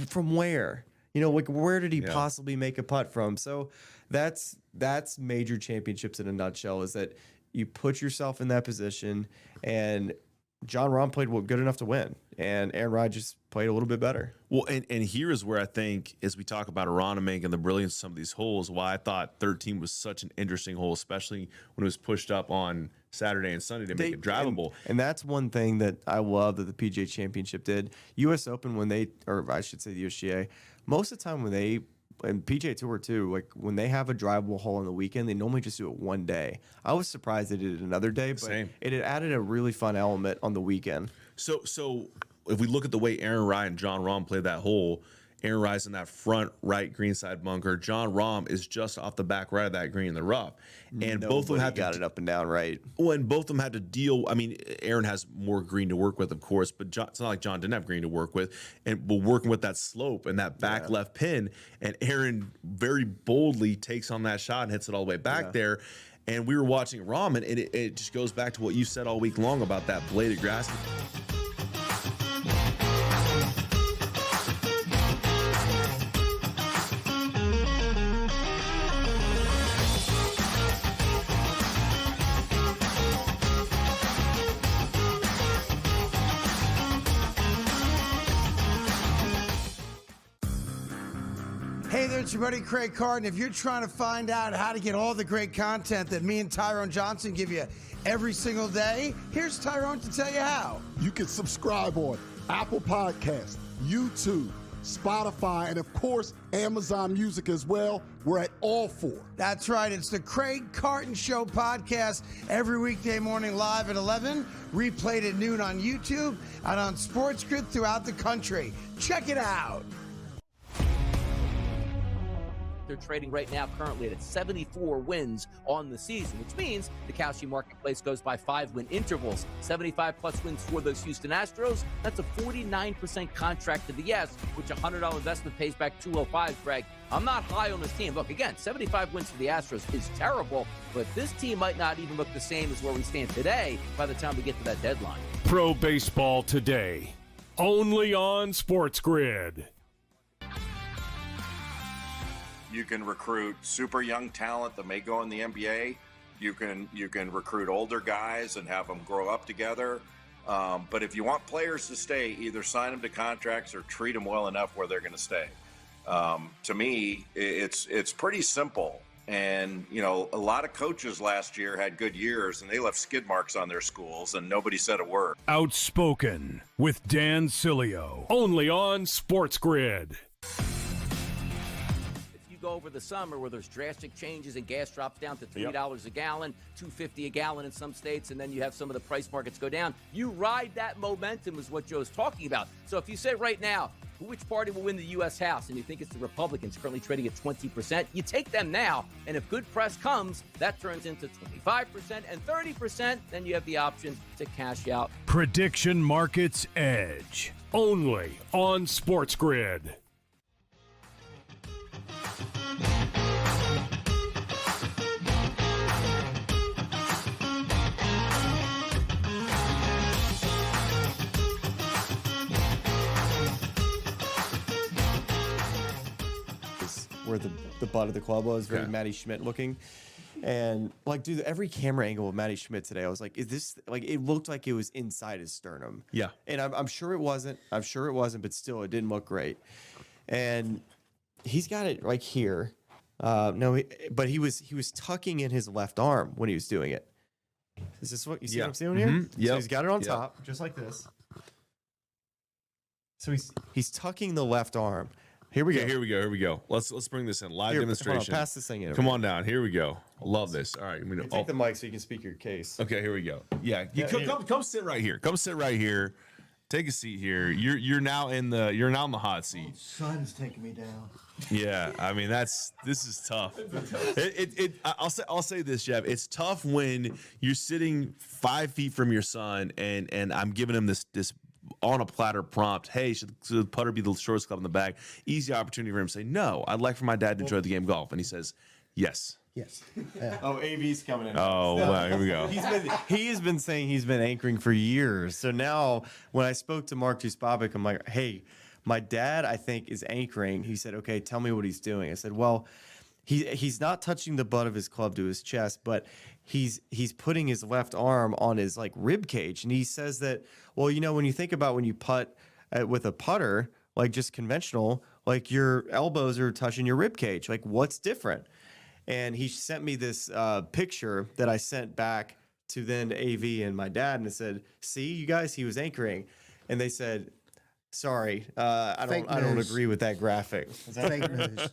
From where? You know, like, where did he possibly make a putt from? So that's major championships in a nutshell, is that you put yourself in that position, and Jon Rahm played good enough to win, and Aaron Rai just played a little bit better. Well, and here is where I think, as we talk about Aronimink and the brilliance of some of these holes, why I thought 13 was such an interesting hole, especially when it was pushed up on Saturday and Sunday to make it drivable. And that's one thing that I love that the PGA Championship did. U.S. Open, or I should say the USGA, most of the time when they and PGA Tour too, like when they have a drivable hole on the weekend, they normally just do it one day. I was surprised they did it another day, but it had added a really fun element on the weekend. So if we look at the way Aaron Rai and John Rahm played that hole, Aaron Rai's in that front right greenside bunker. John Rahm is just off the back right of that green in the rough. And both of them had got it up and down right. Well, and both of them had to deal. I mean, Aaron has more green to work with, of course, but it's not like John didn't have green to work with. And but working with that slope and that back left pin, and Aaron very boldly takes on that shot and hits it all the way back there. And we were watching Rahm, and it just goes back to what you said all week long about that blade of grass. Hey there, it's your buddy Craig Carton. If you're trying to find out how to get all the great content that me and Tyrone Johnson give you every single day, here's Tyrone to tell you how. You can subscribe on Apple Podcasts, YouTube, Spotify, and of course, Amazon Music as well. We're at all 4. That's right. It's the Craig Carton Show podcast every weekday morning live at 11, replayed at noon on YouTube and on SportsGrid throughout the country. Check it out. They're trading right now currently at 74 wins on the season, which means the Kalshi marketplace goes by 5-win intervals. 75-plus wins for those Houston Astros. That's a 49% contract to the yes, which a $100 investment pays back $205, Greg. I'm not high on this team. Look, again, 75 wins for the Astros is terrible, but this team might not even look the same as where we stand today by the time we get to that deadline. Pro Baseball Today, only on SportsGrid. You can recruit super young talent that may go in the NBA. You can recruit older guys and have them grow up together. But if you want players to stay, either sign them to contracts or treat them well enough where they're going to stay. To me, it's pretty simple. And, you know, a lot of coaches last year had good years and they left skid marks on their schools and nobody said a word. Outspoken with Dan Cilio, only on SportsGrid. Go over the summer where there's drastic changes and gas drops down to $3 a gallon, $2.50 a gallon in some states, and then you have some of the price markets go down. You ride that momentum is what Joe's talking about. So if you say right now, which party will win the U.S. House, and you think it's the Republicans currently trading at 20%, you take them now, and if good press comes, that turns into 25% and 30%, then you have the option to cash out. Prediction Markets Edge, only on SportsGrid. Where the butt of the club was, very Matty Schmidt looking. And like, dude, every camera angle of Matty Schmidt today, I was like, is this like, it looked like it was inside his sternum. Yeah. And I'm sure it wasn't. I'm sure it wasn't, but still, it didn't look great. And he's got it like here. But he was tucking in his left arm when he was doing it. Is this what you see what I'm seeing here? Yeah. So he's got it on top, just like this. So he's tucking the left arm. Here we go. Let's bring this in. Live demonstration. Pass this thing in. Come on down. Here we go. I love this. All right. Take the mic so you can speak your case. Okay, here we go. Yeah. Come sit right here. Come sit right here. Take a seat here. You're now in the hot seat. Sun's taking me down. Yeah, I mean this is tough. I'll say this, Jeff. It's tough when you're sitting 5 feet from your son and I'm giving him this on a platter prompt. Hey, should the putter be the shortest club in the bag? Easy opportunity for him to say no. I'd like for my dad to enjoy the game of golf, and he says yes. Yes. Oh, AV's coming in. Oh, wow, here we go. He has been saying he's been anchoring for years. So now when I spoke to Mark Juspavic, I'm like, hey, my dad, I think, is anchoring. He said, okay, tell me what he's doing. I said, well, he's not touching the butt of his club to his chest, but he's putting his left arm on his like rib cage. And he says that, well, you know, when you think about when you putt with a putter, like just conventional, like your elbows are touching your rib cage. Like what's different? And he sent me this picture that I sent back to then AV and my dad, and it said, see, you guys, he was anchoring. And they said, sorry, I don't agree with that graphic. Fake news.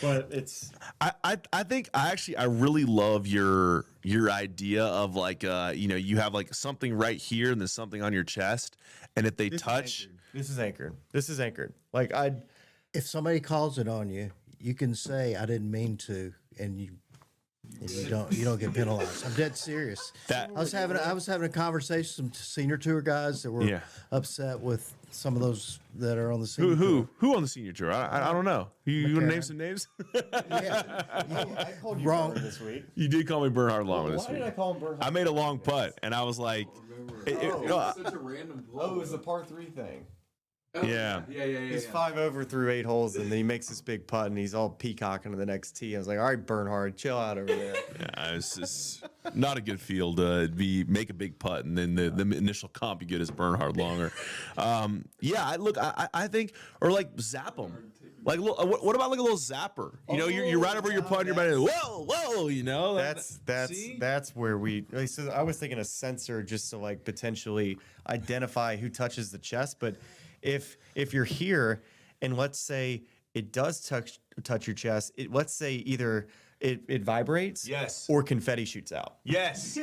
But it's I think I really love your idea of like you have like something right here and there's something on your chest, and if they touch, this is anchored. Like if somebody calls it on you, you can say I didn't mean to, and you don't get penalized. I'm dead serious. I was having a conversation with some senior tour guys that were upset with some of those that are on the senior tour. Who on the senior tour? I don't know. You want to name some names? I called you wrong this week. You did call me Bernhard Long this week. Why did I call him Bernhard? I made a long putt, and I was like, such a random blow. Oh, it was the par 3 thing. Yeah. He's 5 over through 8 holes, and then he makes this big putt, and he's all peacocking to the next tee. I was like, all right, Bernhard, chill out over there. Yeah, it's just not a good feel to make a big putt, and then the initial comp you get is Bernhard Longer. I think, or like zap him. Like, what about like a little zapper? You know, you're right over your putt, you're about whoa, you know. That's where we. So I was thinking a sensor just to like potentially identify who touches the chest, but if you're here and let's say it does touch your chest, let's say either it vibrates, or confetti shoots out. Yes.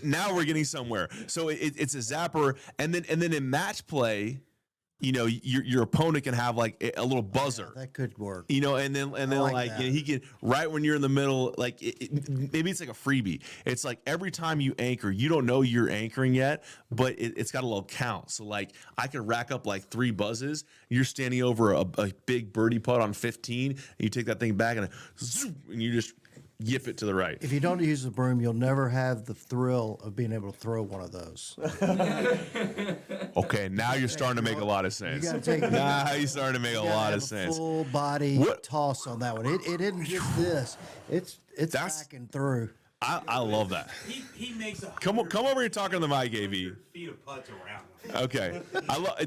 Now we're getting somewhere. So it's a zapper, and then in match play, you know, your opponent can have like a little buzzer. That could work. You know, and then like you know, he can right when you're in the middle, like maybe it's like a freebie. It's like every time you anchor, you don't know you're anchoring yet, but it's got a little count. So like I could rack up like 3 buzzes. You're standing over a big birdie putt on 15, and you take that thing back and you just yip it to the right. If you don't use the broom, you'll never have the thrill of being able to throw one of those. Okay, now you're starting to make a lot of sense. You gotta take now you're starting to make a lot of sense. Full body toss on that one. It isn't just this. It's backing through. I love that. He makes a come over here talking to the mic, AV. feet of putts around. Okay, I love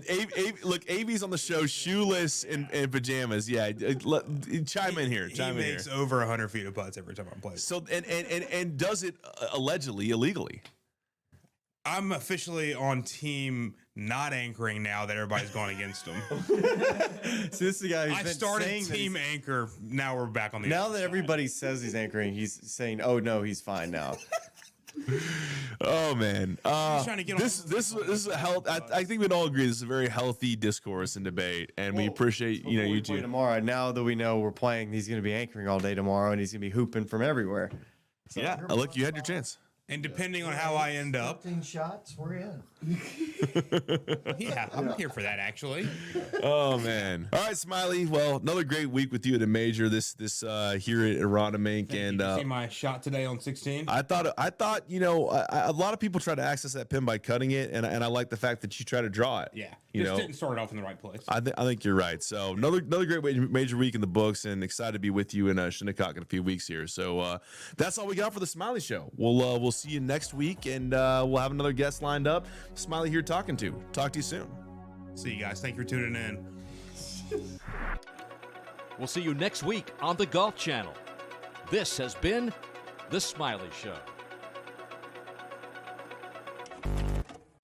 look. AV's on the show, shoeless and pajamas. Yeah, chime in here. He makes over 100 feet of putts every time I play. So and does it allegedly illegally? I'm officially on team not anchoring now that everybody's gone against him. So this is the guy who's I been started saying team anchor. Now we're back on the. Now that everybody says he's anchoring, he's saying, "Oh no, he's fine now." Oh man, trying to get this is a health. I think we'd all agree this is a very healthy discourse and debate, and we appreciate you two. Tomorrow, now that we know we're playing, he's going to be anchoring all day tomorrow, and he's going to be hooping from everywhere. So yeah, look, you had your chance. And depending on how I end up, 15 shots, we're in. Yeah, I'm here for that actually. Oh man! All right, Smylie. Well, another great week with you at a major. This here at Aronimink, and you see my shot today on 16. I thought a lot of people try to access that pin by cutting it, and I like the fact that you try to draw it. Yeah, didn't start it off in the right place. I think you're right. So another great major week in the books, and excited to be with you in Shinnecock in a few weeks here. So that's all we got for the Smylie Show. We'll see you next week, and we'll have another guest lined up. Smylie here talking to. Talk to you soon. See you guys. Thank you for tuning in. We'll see you next week on the Golf Channel. This has been The Smylie Show.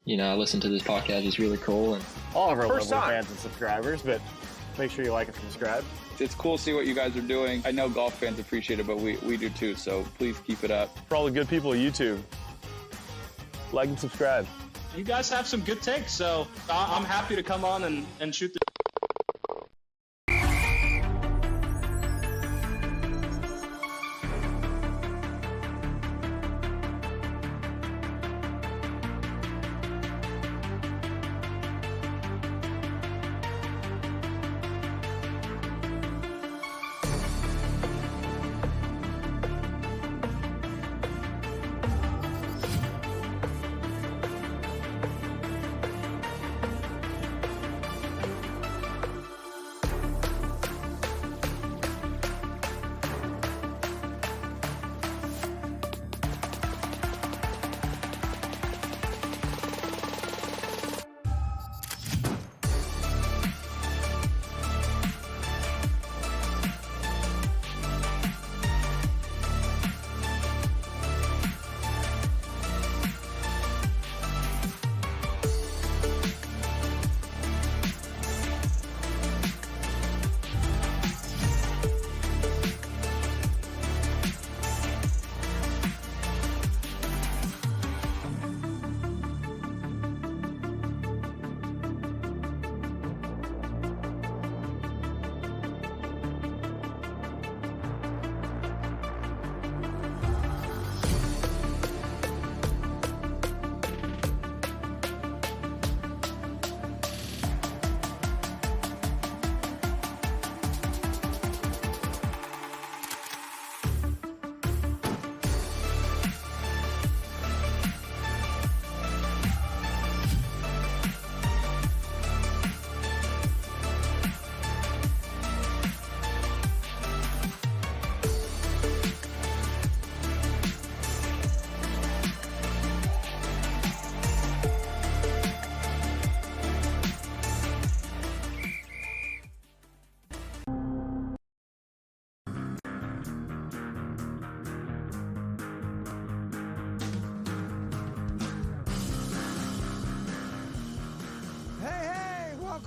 You know, I listen to this podcast. It's really cool. And all of our local fans and subscribers, but make sure you like and subscribe. It's cool to see what you guys are doing. I know golf fans appreciate it, but we do too, so please keep it up. For all the good people at YouTube, like and subscribe. You guys have some good takes, so I'm happy to come on and shoot the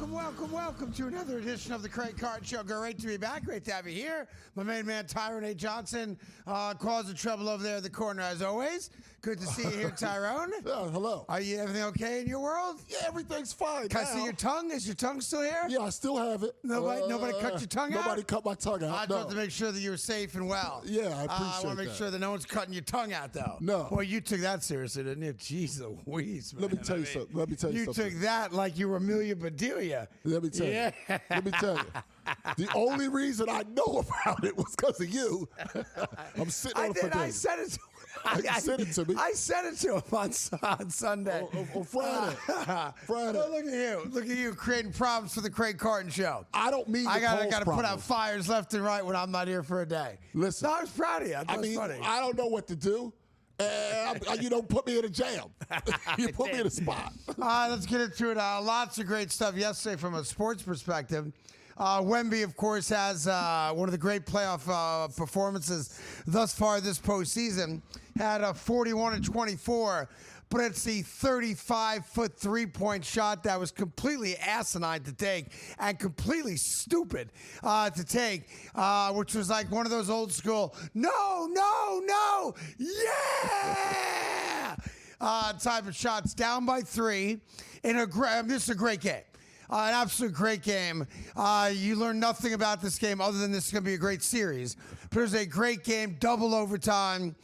Welcome to another edition of the Craig Carton Show. Great to be back. Great to have you here. My main man, Tyrone A. Johnson, causing trouble over there in the corner as always. Good to see you here, Tyrone. Hello. Are you everything okay in your world? Yeah, everything's fine. Can I see your tongue? Is your tongue still here? Yeah, I still have it. Nobody cut your tongue out? Nobody cut my tongue out. I just wanted to make sure that you were safe and well. Yeah, I appreciate I want to make that. sure that no one's cutting your tongue out, though. No. Boy, you took that seriously, didn't you? Jeez Louise, man. Let me tell you something. You took that like you were Amelia Bedelia. Let me tell you. Let me tell you. The only reason I know about it was because of you. I'm sitting on a I said it to him. You sent it to me. I sent it to him on Sunday. On Friday. Friday. Oh, look at you. Look at you creating problems for the Craig Carton Show. I don't mean I got to put out problems. fires left and right when I'm not here for a day. Listen. No, I was proud of you. I thought it was funny. I don't know what to do. You don't put me in a jam. You put me in a spot. Let's get into it. Lots of great stuff yesterday from a sports perspective. Wemby, of course, has one of the great playoff performances thus far this postseason. Had a 41-24, but it's the 35-foot three-point shot that was completely asinine to take and completely stupid to take, which was like one of those old school, no, yeah! Type of shots, down by 3. This is a great game. An absolute great game. You learn nothing about this game other than this is going to be a great series. But it was a great game, double overtime.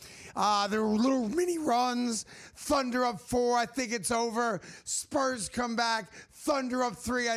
There were little mini runs. Thunder up 4. I think it's over. Spurs come back. Thunder up 3.